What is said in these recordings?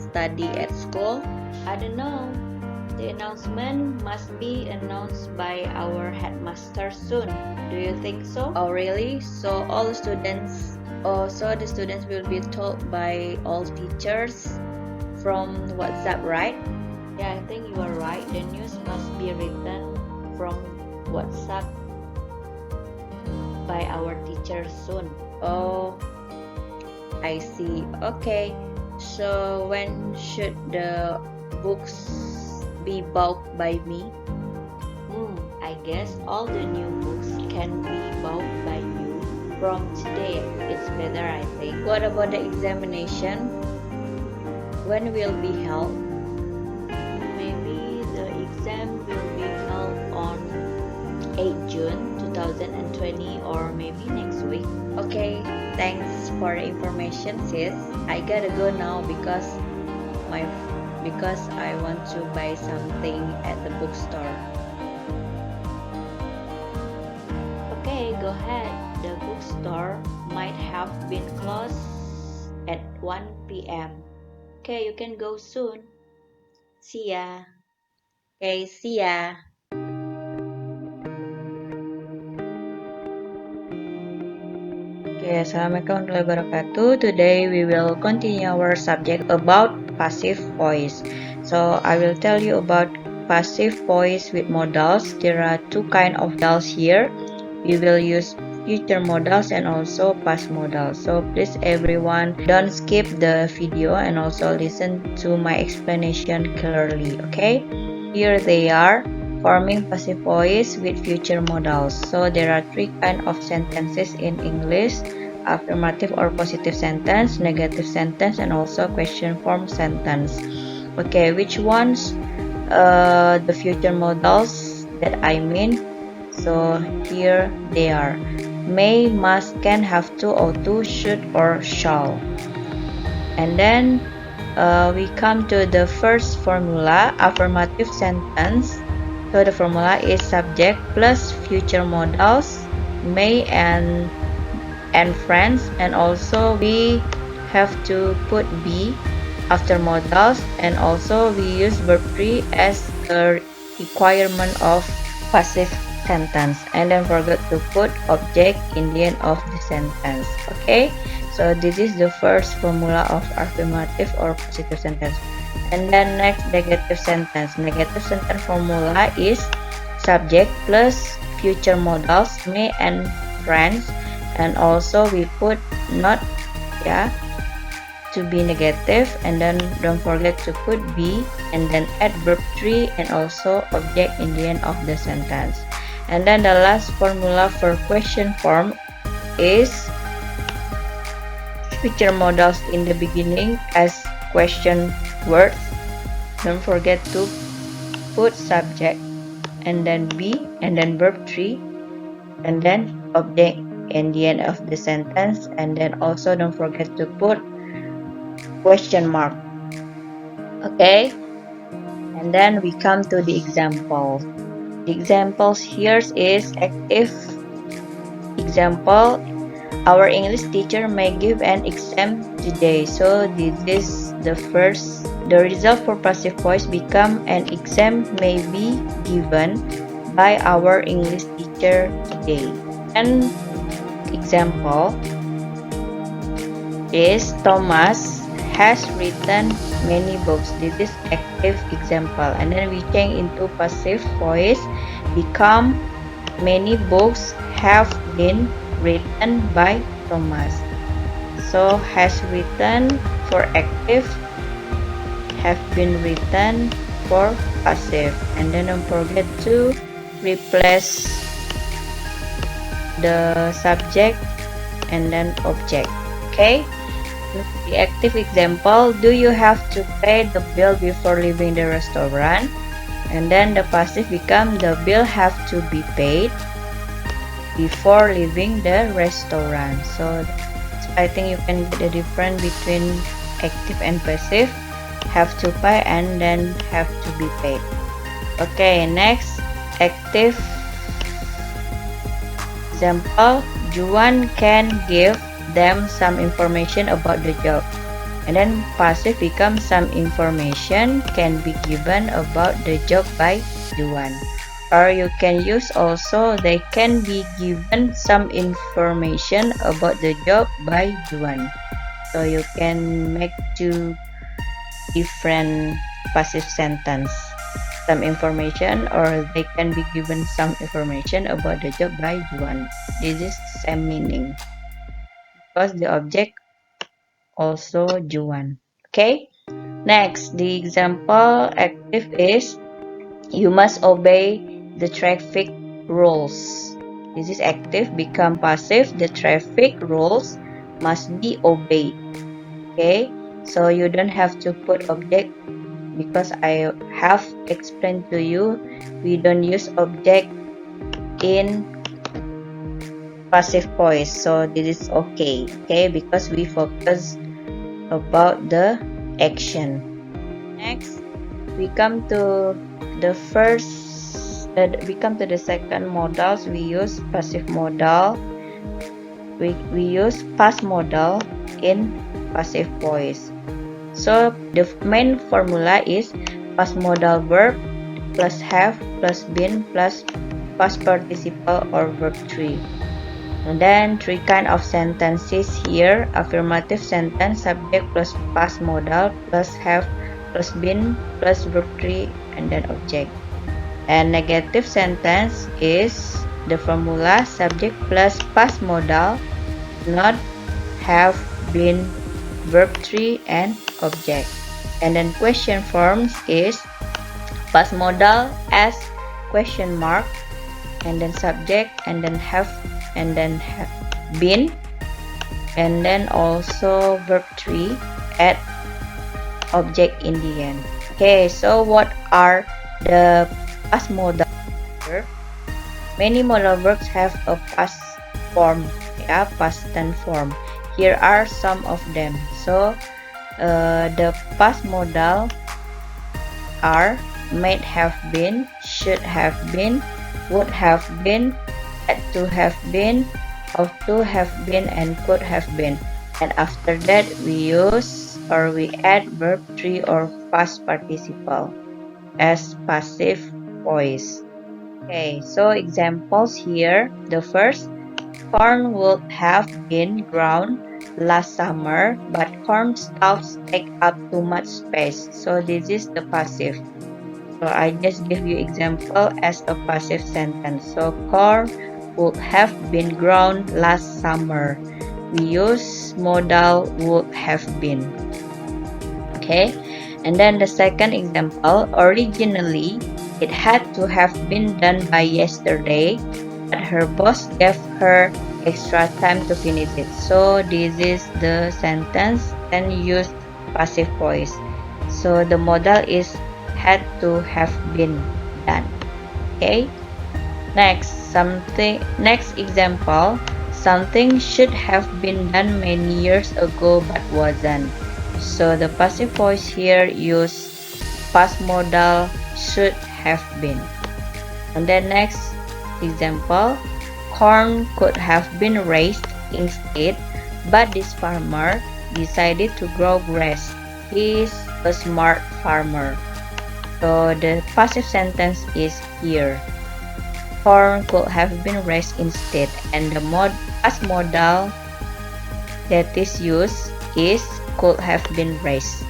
study at school? I don't know. The announcement must be announced by our headmaster soon. Do you think so? Oh really? So all students so the students will be told by all teachers from WhatsApp, right? Yeah, I think you are right. The news must be written from WhatsApp by our teachers soon. Oh, I see. Okay. So when should the books be bought by me? I guess all the new books can be bought by you from today. It's better, I think. What about the examination? When will be held? Maybe the exam will be held on 8 June 2020 or maybe next week. Okay, thanks for the information, sis. I gotta go now because I want to buy something at the bookstore. Okay, go ahead. The bookstore might have been closed at 1 p.m. Okay, you can go soon. See ya. Okay, see ya. Okay, Assalamualaikum warahmatullahi wabarakatuh. Today we will continue our subject about passive voice. So I will tell you about passive voice with modals. There are two kinds of modals here. We will use future modals and also past modals. So please everyone don't skip the video and also listen to my explanation clearly, okay? Here they are. Forming passive voice with future modals. So there are three kinds of sentences in English: affirmative or positive sentence, negative sentence, and also question form sentence. Okay, which ones the future modals that I mean? So here they are: may, must, can, have to, ought to, should, or shall. And then we come to the first formula, affirmative sentence. So the formula is subject plus future modals, may and friends, and also we have to put be after modals, and also we use verb 3 as a requirement of passive sentence, and then forget to put object in the end of the sentence. Okay, so this is the first formula of affirmative or positive sentence. And then next, negative sentence. Negative sentence formula is subject plus future modals, may and friends, and also we put not, yeah, to be negative, and then don't forget to put be, and then add verb 3 and also object in the end of the sentence. And then the last formula for question form is future modals in the beginning as question words. Don't forget to put subject and then be and then verb 3 and then object in the end of the sentence, and then also don't forget to put question mark. Okay, and then we come to the examples. The examples here is active example. Our English teacher may give an exam today. So this is the first. The result for passive voice become an exam may be given by our English teacher today. And example is Thomas has written many books. This is active example. And then we change into passive voice, become many books have been written by Thomas. So has written for active, have been written for passive, and then don't forget to replace the subject and then object. Okay, the active example, do you have to pay the bill before leaving the restaurant? And then the passive become the bill have to be paid before leaving the restaurant. So I think you can get the difference between active and passive. Have to pay and then have to be paid. Okay, next, active example, Juan can give them some information about the job. And then passive becomes some information can be given about the job by Juan. Or you can use also they can be given some information about the job by Juan. So you can make two different passive sentence. Some information or they can be given some information about the job by Juan. This is same meaning because the object also Juan. Okay. Next, the example active is you must obey the traffic rules. This is active become passive. The traffic rules must be obeyed. Okay, so you don't have to put object because I have explained to you we don't use object in passive voice. So this is okay. Okay, because we focus about the action. Next, we come to the second modals. We use passive modal. We use past modal in passive voice. So the main formula is past modal verb plus have plus been plus past participle or verb 3. And then three kind of sentences here: affirmative sentence, subject plus past modal plus have plus been plus verb 3 and then object. And negative sentence is the formula subject plus past modal, not have been verb 3 and object. And then question forms is past modal as question mark and then subject and then have been and then also verb 3 add object in the end. Okay, so what are the past modal verb? Many modal verbs have a past form, past tense form. Here are some of them. So the past modal are might have been, should have been, would have been, had to have been, ought to have been, and could have been. And after that we use or we add verb 3 or past participle as passive voice. Okay, so examples here. The first, corn would have been ground last summer, but corn stalks take up too much space. So this is the passive. So I just give you example as a passive sentence. So corn would have been grown last summer. We use modal would have been. Okay. And then the second example, originally it had to have been done by yesterday, but her boss gave her extra time to finish it. So this is the sentence and use passive voice. So the modal is had to have been done. Okay. Next example, something should have been done many years ago but wasn't. So the passive voice here use past modal should have been. And then next example, corn could have been raised instead, but this farmer decided to grow grass. He is a smart farmer. So the passive sentence is here. Corn could have been raised instead, and the past modal that is used is could have been raised.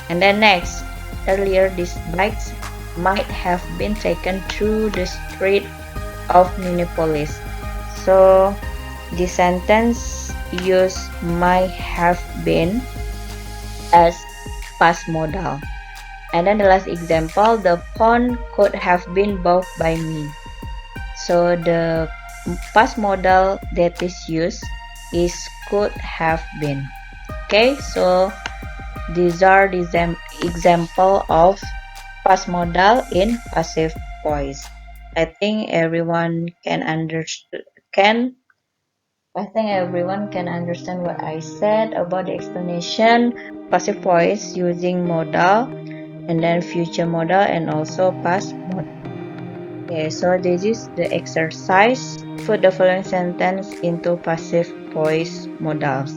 And then next, earlier these bikes might have been taken through the street of Minneapolis. So the sentence use might have been as past modal. And then the last example, the phone could have been bought by me. So the past modal that is used is could have been. Okay, so these are the example of past modal in passive voice. I think everyone can understand what I said about the explanation passive voice using modal and then future modal and also past modal. Okay, so this is the exercise. Put the following sentence into passive voice modals.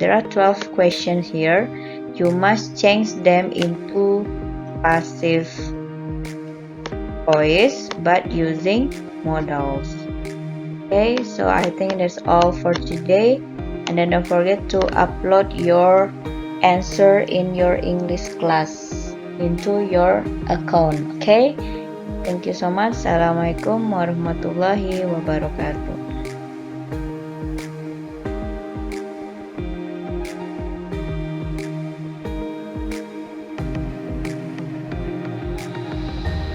There are 12 questions here. you must change them into passive voice but using modals. Okay, so I think that's all for today. And then don't forget to upload your answer in your English class into your account. Okay, thank you so much. Assalamualaikum warahmatullahi wabarakatuh.